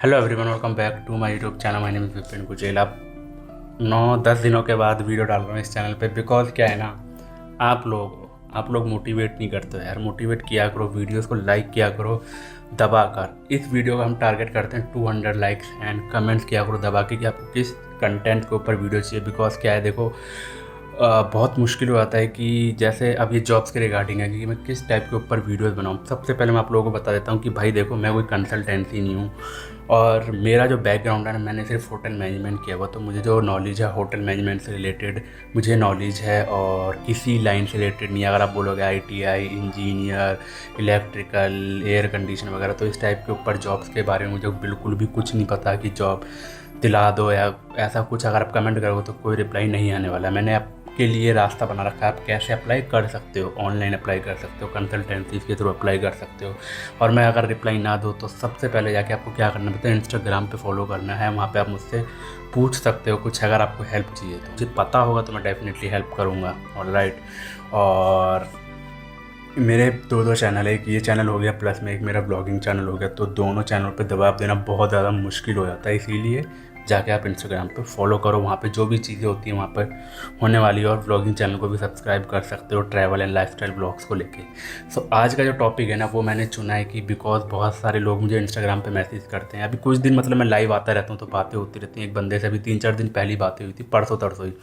Hello everyone, welcome back to my YouTube channel. My name is Vipin Gujel. अब 9-10 दिनों के बाद वीडियो डाल रहा हूँ इस चैनल पे। बिकॉज क्या है ना, आप लोग मोटिवेट नहीं करते हो यार। मोटिवेट किया करो, वीडियोस को लाइक किया करो दबा कर। इस वीडियो का हम टारगेट करते हैं 200 लाइक्स एंड कमेंट्स किया करो दबा के कि आपको किस कंटेंट के ऊपर वीडियो चाहिए। बिकॉज क्या है, देखो बहुत मुश्किल हो जाता है कि जैसे अब ये जॉब्स के रिगार्डिंग है कि मैं किस टाइप के ऊपर वीडियोस बनाऊँ। सबसे पहले मैं आप लोगों को बता देता हूँ कि भाई देखो, मैं कोई कंसल्टेंसी नहीं हूँ और मेरा जो बैकग्राउंड है ना, मैंने सिर्फ होटल मैनेजमेंट किया हुआ। तो मुझे जो नॉलेज है होटल मैनेजमेंट से रिलेटेड मुझे नॉलेज है, और किसी लाइन से रिलेटेड नहीं। अगर आप बोलोगे ITI engineer, electrical, air condition वगैरह, तो इस टाइप के ऊपर जॉब्स के बारे में मुझे बिल्कुल भी कुछ नहीं पता कि जॉब दिला दो या ऐसा कुछ। अगर आप कमेंट करोगे तो कोई रिप्लाई नहीं आने वाला। मैंने आपके लिए रास्ता बना रखा है, आप कैसे अप्लाई कर सकते हो। ऑनलाइन अप्लाई कर सकते हो, कंसल्टेंसी के थ्रू अप्लाई कर सकते हो। और मैं अगर रिप्लाई ना दूँ तो सबसे पहले जाके आपको क्या करना पड़ता है, इंस्टाग्राम पे फॉलो करना है। वहाँ पे आप मुझसे पूछ सकते हो कुछ, अगर आपको हेल्प चाहिए तो। मुझे पता होगा तो मैं डेफिनेटली हेल्प करूँगा। ऑलराइट। और मेरे दो चैनल है, एक ये चैनल हो गया प्लस में एक मेरा ब्लॉगिंग चैनल हो गया। तो दोनों चैनल पे दबाव देना बहुत ज़्यादा मुश्किल हो जाता है, इसीलिए जाके आप इंस्टाग्राम पे फॉलो करो। वहाँ पे जो भी चीज़ें होती हैं वहाँ पर होने वाली है। और ब्लॉगिंग चैनल को भी सब्सक्राइब कर सकते हो ट्रैवल एंड लाइफस्टाइल ब्लॉग्स को लेके। सो आज का जो टॉपिक है ना, वो मैंने चुना है कि बिकॉज बहुत सारे लोग मुझे इंस्टाग्राम पे मैसेज करते हैं। अभी कुछ दिन मतलब मैं लाइव आता रहता हूँ तो बातें होती रहती हैं। एक बंदे से अभी 3-4 दिन पहले बातें हुई थी, परसों तरसों ही।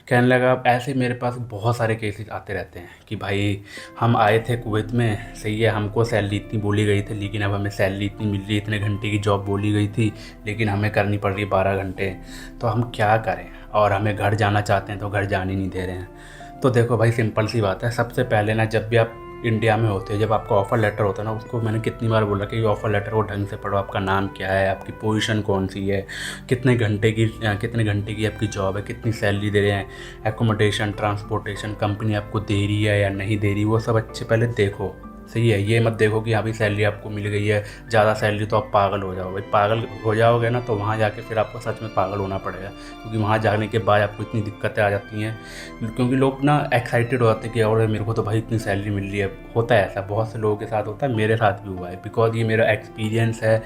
कहने लगा, ऐसे मेरे पास बहुत सारे केसेस आते रहते हैं कि भाई हम आए थे कुवैत में, सही है, हमको सैलरी इतनी बोली गई थी लेकिन अब हमें सैलरी इतनी मिल रही है, इतने घंटे की जॉब बोली गई थी लेकिन हमें करनी पड़ रही है 12 घंटे। तो हम क्या करें, और हमें घर जाना चाहते हैं तो घर जाने नहीं दे रहे हैं। तो देखो भाई, सिंपल सी बात है। सबसे पहले ना, जब भी आप इंडिया में होते हैं, जब आपका ऑफ़र लेटर होता है ना, उसको मैंने कितनी बार बोला कि ये ऑफ़र लेटर को ढंग से पढ़ो। आपका नाम क्या है, आपकी पोजीशन कौन सी है, कितने घंटे की आपकी जॉब है, कितनी सैलरी दे रहे हैं, एकोमोडेशन, ट्रांसपोर्टेशन कंपनी आपको दे रही है या नहीं दे रही, वो सब अच्छे पहले देखो। सही है, ये मत देखो कि हाँ भाई सैलरी आपको मिल गई है, ज़्यादा सैलरी तो आप पागल हो जाओ। भाई पागल हो जाओगे ना तो वहाँ जाके फिर आपको सच में पागल होना पड़ेगा। क्योंकि वहाँ जाने के बाद आपको इतनी दिक्कतें आ जाती हैं, क्योंकि लोग ना एक्साइटेड हो जाते हैं कि और मेरे को तो भाई इतनी सैलरी मिल रही है। होता है ऐसा, बहुत से लोगों के साथ होता है, मेरे साथ भी हुआ है। बिकॉज ये मेरा एक्सपीरियंस है,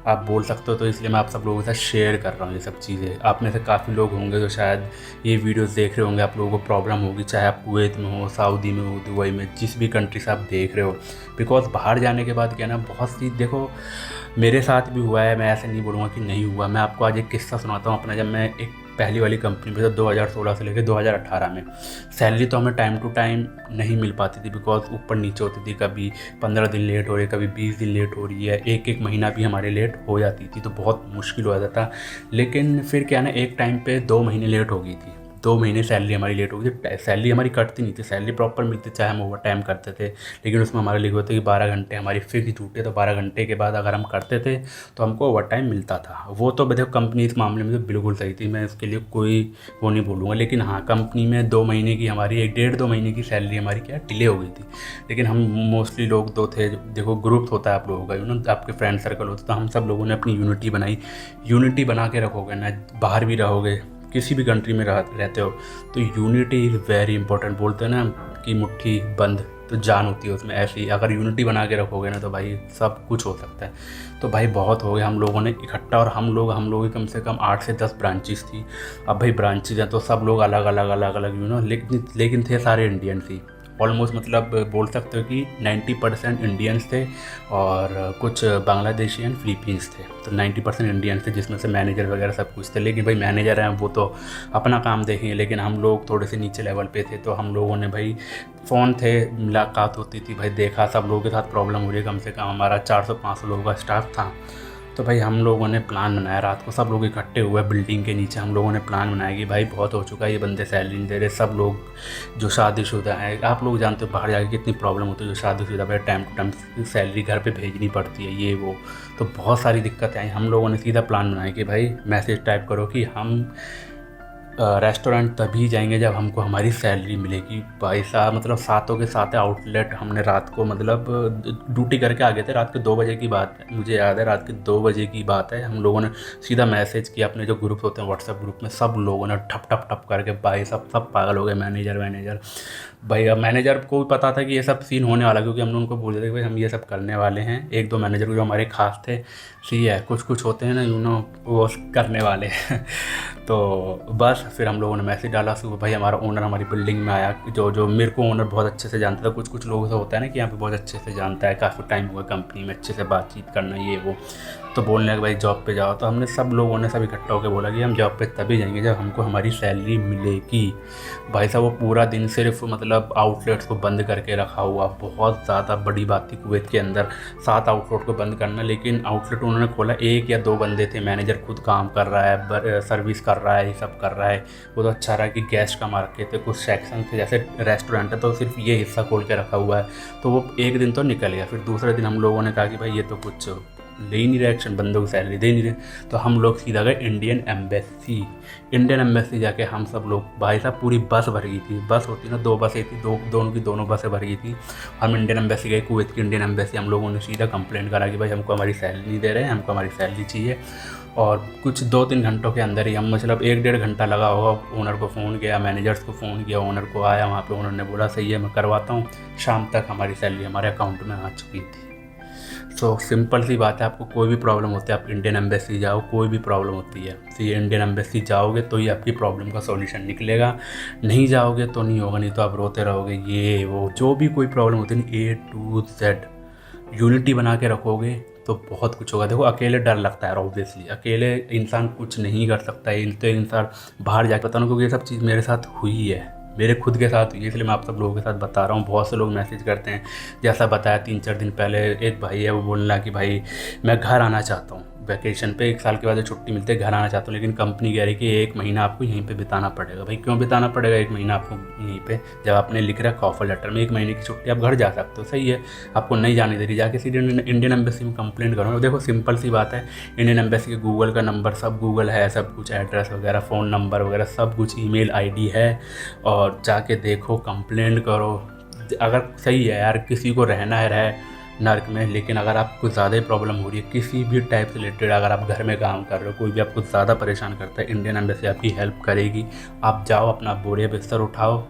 आप बोल सकते हो, तो इसलिए मैं आप सब लोगों के साथ शेयर कर रहा हूँ ये सब चीज़ें। आप में से काफ़ी लोग होंगे जो शायद ये वीडियोस देख रहे होंगे, आप लोगों को प्रॉब्लम होगी, चाहे आप कुवैत में हो, सऊदी में हो, दुबई में, जिस भी कंट्री से आप देख रहे हो। बिकॉज बाहर जाने के बाद क्या ना, बहुत सी देखो मेरे साथ भी हुआ है, मैं ऐसे नहीं बोलूँगा कि नहीं हुआ। मैं आपको आज एक किस्सा सुनाता हूँ अपना। जब मैं एक पहली वाली कंपनी में था 2016 से लेकर 2018 में, सैलरी तो हमें टाइम टू टाइम नहीं मिल पाती थी। बिकॉज ऊपर नीचे होती थी, कभी 15 दिन लेट हो रही है, कभी 20 दिन लेट हो रही है, एक महीना भी हमारे लेट हो जाती थी। तो बहुत मुश्किल हो जाता था। लेकिन फिर क्या ना, एक टाइम पे 2 महीने लेट हो गई थी, 2 महीने सैलरी हमारी लेट हो गई थी। सैलरी हमारी कटती नहीं थी, सैलरी प्रॉपर मिलती, चाहे हम ओवर टाइम करते थे। लेकिन उसमें हमारे लिखे होते कि 12 घंटे हमारी फिक्स ड्यूटी है, तो 12 घंटे के बाद अगर हम करते थे तो हमको ओवर टाइम मिलता था। वो तो देखो कंपनी इस मामले में तो बिल्कुल सही थी, मैं इसके लिए कोई वो नहीं बोलूँगा। लेकिन हाँ, कंपनी में 2 महीने की हमारी 1-1.5-2 महीने की सैलरी हमारी क्या डिले हो गई थी। लेकिन हम मोस्टली लोग दो थे, देखो ग्रुप होता है आप लोगों का, ना आपके फ्रेंड सर्कल होता है, तो हम सब लोगों ने अपनी यूनिटी बनाई। यूनिटी बना के रखोगे ना, बाहर भी रहोगे, किसी भी कंट्री में रहते हो, तो यूनिटी इज़ वेरी इंपॉर्टेंट। बोलते हैं ना कि मुट्ठी बंद तो जान होती है उसमें, ऐसी अगर यूनिटी बना के रखोगे ना तो भाई सब कुछ हो सकता है। तो भाई बहुत हो गया हम लोगों ने इकट्ठा, और हम लोग कम से कम 8 से 10 ब्रांचेस थी। अब भाई ब्रांचेज हैं तो सब लोग अलग अलग लेकिन थे सारे इंडियंस ही। ऑलमोस्ट मतलब बोल सकते हो कि 90% इंडियंस थे और कुछ बांग्लादेशी एंड फिलीपींस थे। तो 90% इंडियंस थे, जिसमें से मैनेजर वगैरह सब कुछ थे। लेकिन भाई मैनेजर हैं वो तो अपना काम देखेंगे, लेकिन हम लोग थोड़े से नीचे लेवल पे थे। तो हम लोगों ने भाई फ़ोन थे, मुलाकात होती थी, भाई देखा सब लोगों के साथ प्रॉब्लम हो रही है। कम से कम हमारा 400-500 लोगों का स्टाफ था। तो भाई हम लोगों ने प्लान बनाया, रात को सब लोग इकट्ठे हुए बिल्डिंग के नीचे। हम लोगों ने प्लान बनाया कि भाई बहुत हो चुका है, ये बंदे सैलरी नहीं दे रहे। सब लोग जो शादीशुदा हैं, आप लोग जानते हो बाहर जाके कितनी प्रॉब्लम होती है, जो शादीशुदा भाई टाइम टू टाइम सैलरी घर पे भेजनी पड़ती है, ये वो। तो बहुत सारी दिक्कतें आई। हम लोगों ने सीधा प्लान बनाया कि भाई मैसेज टाइप करो कि हम रेस्टोरेंट तभी जाएंगे जब हमको हमारी सैलरी मिलेगी। भाई साहब मतलब सातों के साथ आउटलेट हमने रात को मतलब ड्यूटी करके आ गए थे। रात के 2 बजे की बात है, मुझे याद है, रात के 2 बजे की बात है। हम लोगों ने सीधा मैसेज किया अपने जो ग्रुप होते हैं व्हाट्सएप ग्रुप में, सब लोगों ने ठप ठप ठप करके, भाई सब पागल हो गए, मैनेजर भाई अब मैनेजर को भी पता था कि ये सब सीन होने वाला, क्योंकि हमने उनको बोल दिया था कि भाई हम ये सब करने वाले हैं। एक दो मैनेजर जो हमारे खास थे, सी है कुछ होते हैं ना वो करने वाले हैं। तो बस फिर हम लोगों ने मैसेज डाला सुबह, भाई हमारा ओनर हमारी बिल्डिंग में आया, जो मेरे को ओनर बहुत अच्छे से जानता था। कुछ लोगों से होता है ना कि यहाँ पे बहुत अच्छे से जानता है, काफ़ी टाइम हुआ कंपनी में, अच्छे से बातचीत करना ये वो। तो बोलने लगे भाई जॉब पे जाओ। तो हमने सब लोगों ने सब इकट्ठा होकर बोला कि हम जॉब पे तभी जाएंगे जब हमको हमारी सैलरी मिलेगी। भाई साहब वो पूरा दिन सिर्फ मतलब आउटलेट्स को बंद करके रखा हुआ, बहुत ज़्यादा बड़ी बात थी कुवैत के अंदर 7 आउटलेट को बंद करना। लेकिन आउटलेट उन्होंने खोला 1 या 2 बंदे थे, मैनेजर खुद काम कर रहा है, सर्विस कर रहा है, ये सब कर रहा है। वो तो अच्छा रहा कि गेस्ट कमा रखे थे, कुछ सेक्शन थे, जैसे रेस्टोरेंट है तो सिर्फ ये हिस्सा खोल के रखा हुआ है। तो वो एक दिन तो निकल गया। फिर दूसरे दिन हम लोगों ने कहा कि भाई ये तो कुछ ले ही नहीं रहे, एक्शन बंदों को सैलरी दे नहीं रहे। तो हम लोग सीधा गए इंडियन एम्बेसी जाके हम सब लोग, भाई साहब पूरी बस भर गई थी। बस होती ना 2 बसें थी, दोनों की दोनों बसें भर गई थी। हम इंडियन एम्बेसी गए, कुवैत की इंडियन एम्बेसी। हम लोगों ने सीधा कंप्लेंट करा कि भाई हमको हमारी सैलरी नहीं दे रहे हैं, हमको हमारी सैलरी चाहिए। और कुछ 2-3 घंटों के अंदर ही, हम मतलब 1-1.5 घंटा लगा होगा। ओनर को फ़ोन किया, मैनेजर्स को फ़ोन किया, ओनर को आया वहाँ पे, ओनर ने बोला सही है मैं करवाता हूँ। शाम तक हमारी सैलरी हमारे अकाउंट में आ चुकी थी। सो सिंपल सी बात है, आपको कोई भी प्रॉब्लम होती है आप इंडियन एम्बेसी जाओ, कोई भी प्रॉब्लम होती है तो ये इंडियन एम्बेसी जाओगे तो ही आपकी प्रॉब्लम का सॉल्यूशन निकलेगा। नहीं जाओगे तो नहीं होगा, नहीं तो आप रोते रहोगे। ये वो जो भी कोई प्रॉब्लम होती है A to Z यूनिटी बना के रखोगे तो बहुत कुछ होगा। देखो अकेले डर लगता है, ऑब्वियसली अकेले इंसान कुछ नहीं कर सकता है। तो इंसान बाहर जाकर बता रहा हूँ क्योंकि ये सब चीज़ मेरे साथ हुई है, मेरे खुद के साथ हुई है, इसलिए मैं आप सब लोगों के साथ बता रहा हूँ। बहुत से लोग मैसेज करते हैं, जैसा बताया 3-4 दिन पहले एक भाई है, वो बोल रहा कि भाई मैं घर आना चाहता हूँ वैकेशन पे, 1 साल के बाद जो छुट्टी मिलती है घर आना चाहता हूँ, लेकिन कंपनी कह रही कि 1 महीना आपको यहीं पे बिताना पड़ेगा। भाई क्यों बिताना पड़ेगा 1 महीना आपको यहीं पे, जब आपने लिख रखा ऑफर लेटर में 1 महीने की छुट्टी आप घर जा सकते हो, सही है, आपको नहीं जाने दे रही, जाके सीधे इंडियन एम्बेसी में कंप्लेंट करो। देखो सिंपल सी बात है, इंडियन एम्बेसी के गूगल का नंबर, सब गूगल है, सब कुछ एड्रेस वगैरह, फ़ोन नंबर वगैरह सब कुछ, email ID है, और जाके देखो, कंप्लेंट करो। अगर सही है यार, किसी को रहना है रहे नर्क में, लेकिन अगर आपको ज़्यादा ही प्रॉब्लम हो रही है किसी भी टाइप से रिलेटेड, अगर आप घर में काम कर रहे हो, कोई भी आपको ज़्यादा परेशान करता है, इंडियन एम्बेसी आपकी हेल्प करेगी। आप जाओ, अपना बोरिया बिस्तर उठाओ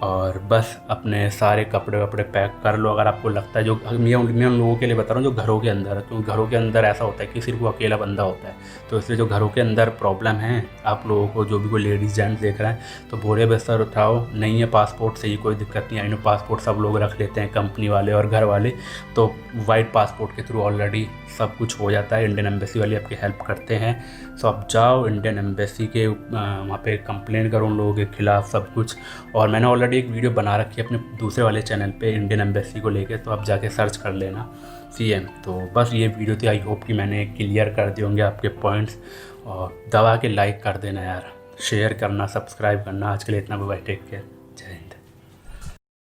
और बस अपने सारे कपड़े वपड़े पैक कर लो। अगर आपको लगता है, जो मैं उन लोगों के लिए बता रहा हूँ जो घरों के अंदर है, क्योंकि घरों के अंदर ऐसा होता है कि सिर्फ वो अकेला बंदा होता है, तो इसलिए जो घरों के अंदर प्रॉब्लम है आप लोगों को, जो भी कोई लेडीज़ जेंट्स देख रहे हैं, तो बोरिया बिस्तर उठाओ। नहीं है पासपोर्ट से ही कोई दिक्कत नहीं आई, पासपोर्ट सब लोग रख लेते हैं, कंपनी वाले और घर वाले, तो वाइट पासपोर्ट के थ्रू ऑलरेडी सब कुछ हो जाता है। इंडियन एम्बेसी वाले आपकी हेल्प करते हैं। सो आप जाओ इंडियन एम्बेसी के वहाँ पे कंप्लेन करो उन लोगों के खिलाफ़ सब कुछ। और मैंने ऑलरेडी एक वीडियो बना रखी है अपने दूसरे वाले चैनल पे इंडियन एम्बेसी को लेके, तो आप जाके सर्च कर लेना CM। तो बस ये वीडियो थी, आई होप कि मैंने क्लियर कर दिए होंगे आपके पॉइंट्स। और दबा के लाइक कर देना यार, शेयर करना, सब्सक्राइब करना। आज के लिए इतना, बाय, टेक केयर, जय हिंद।